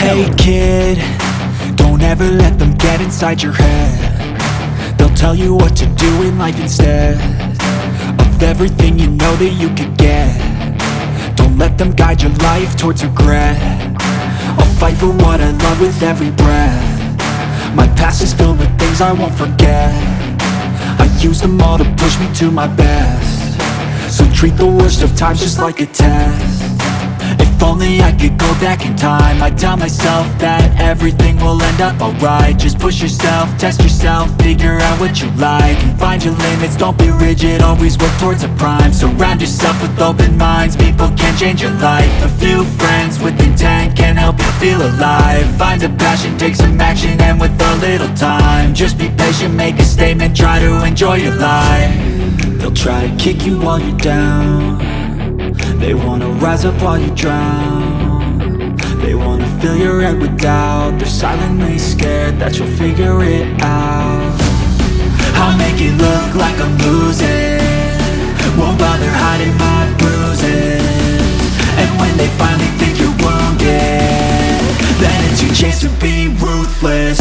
Hey kid, don't ever let them get inside your head. They'll tell you what to do in life instead of everything you know that you could get. Don't let them guide your life towards regret. I'll fight for what I love with every breath. My past is filled with things I won't forget. I use them all to push me to my best. So treat the worst of times just like a test. If only I could go back in time, I'd tell myself that everything will end up alright. Just push yourself, test yourself, figure out what you like, and find your limits, don't be rigid, always work towards a prime. Surround yourself with open minds, people can change your life. A few friends with intent can help you feel alive. Find a passion, take some action, and with a little time, just be patient, make a statement, try to enjoy your life. They'll try to kick you while you're down. They wanna rise up while you drown. They wanna fill your head with doubt. They're silently scared that you'll figure it out. I'll make it look like I'm losing, won't bother hiding my bruises. And when they finally think you're wounded, then it's your chance to be ruthless.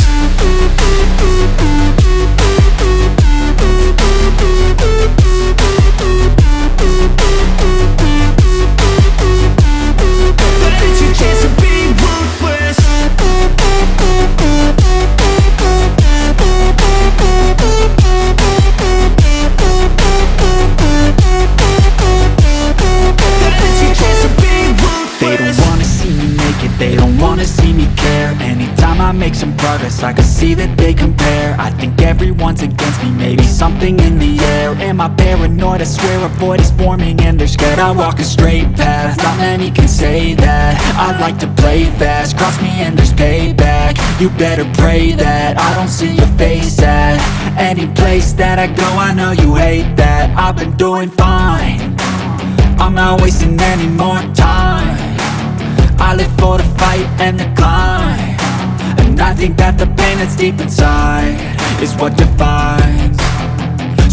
They don't wanna see me care. Anytime I make some progress, I can see that they compare. I think everyone's against me, maybe something in the air. Am I paranoid? I swear a void is forming and they're scared. I walk a straight path, not many can say that. I like to play fast, cross me and there's payback. You better pray that I don't see your face at any place that I go. I know you hate that. I've been doing fine, I'm not wasting any more time. I live for the fight and the climb, and I think that the pain that's deep inside is what defines.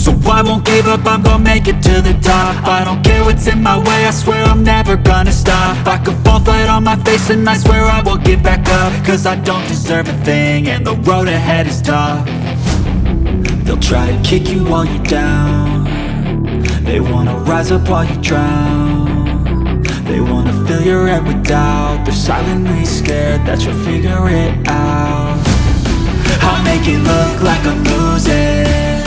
So I won't give up, I'm gonna make it to the top. I don't care what's in my way, I swear I'm never gonna stop. I could fall flat on my face and I swear I will get back up, cause I don't deserve a thing and the road ahead is tough. They'll try to kick you while you're down. They wanna rise up while you drown. They wanna fill your head with doubt. They're silently scared that you'll figure it out. I'll make it look like I'm losing,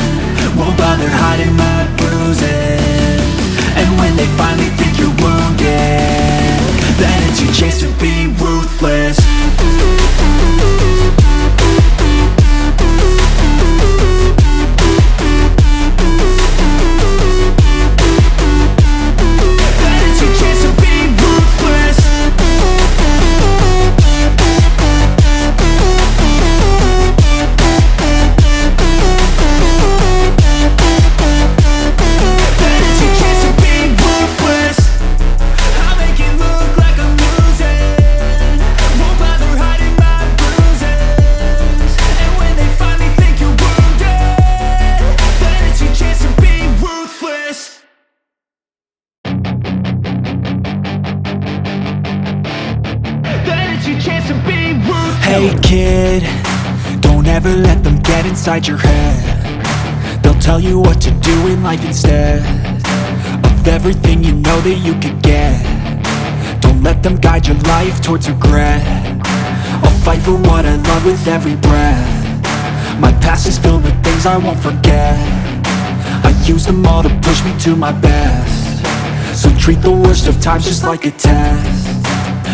won't bother hiding my bruises. And when they finally think you're wounded, then it's your chance to be ruthless. Hey kid, don't ever let them get inside your head. They'll tell you what to do in life instead of everything you know that you could get. Don't let them guide your life towards regret. I'll fight for what I love with every breath. My past is filled with things I won't forget. I use them all to push me to my best. So treat the worst of times just like a test.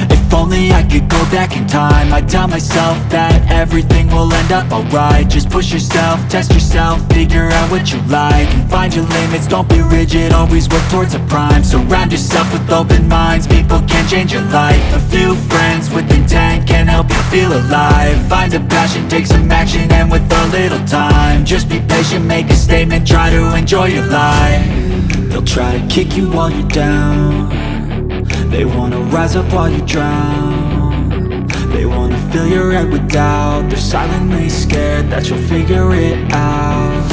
If only I could go back in time, I'd tell myself that everything will end up alright. Just push yourself, test yourself, figure out what you like, and find your limits, don't be rigid, always work towards a prime. Surround yourself with open minds, people can change your life. A few friends with intent can help you feel alive. Find a passion, take some action, and with a little time, just be patient, make a statement, try to enjoy your life. They'll try to kick you while you're down. They wanna rise up while you drown. They wanna fill your head with doubt. They're silently scared that you'll figure it out.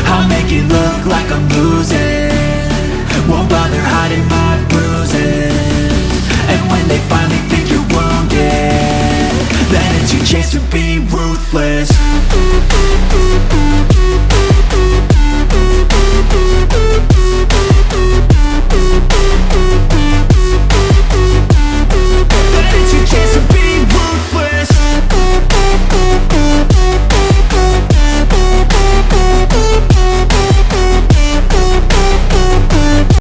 I'll make it look like I'm losing, won't bother hiding my bruises. And when they finally think you're wounded, Then it's your chance to be ruthless.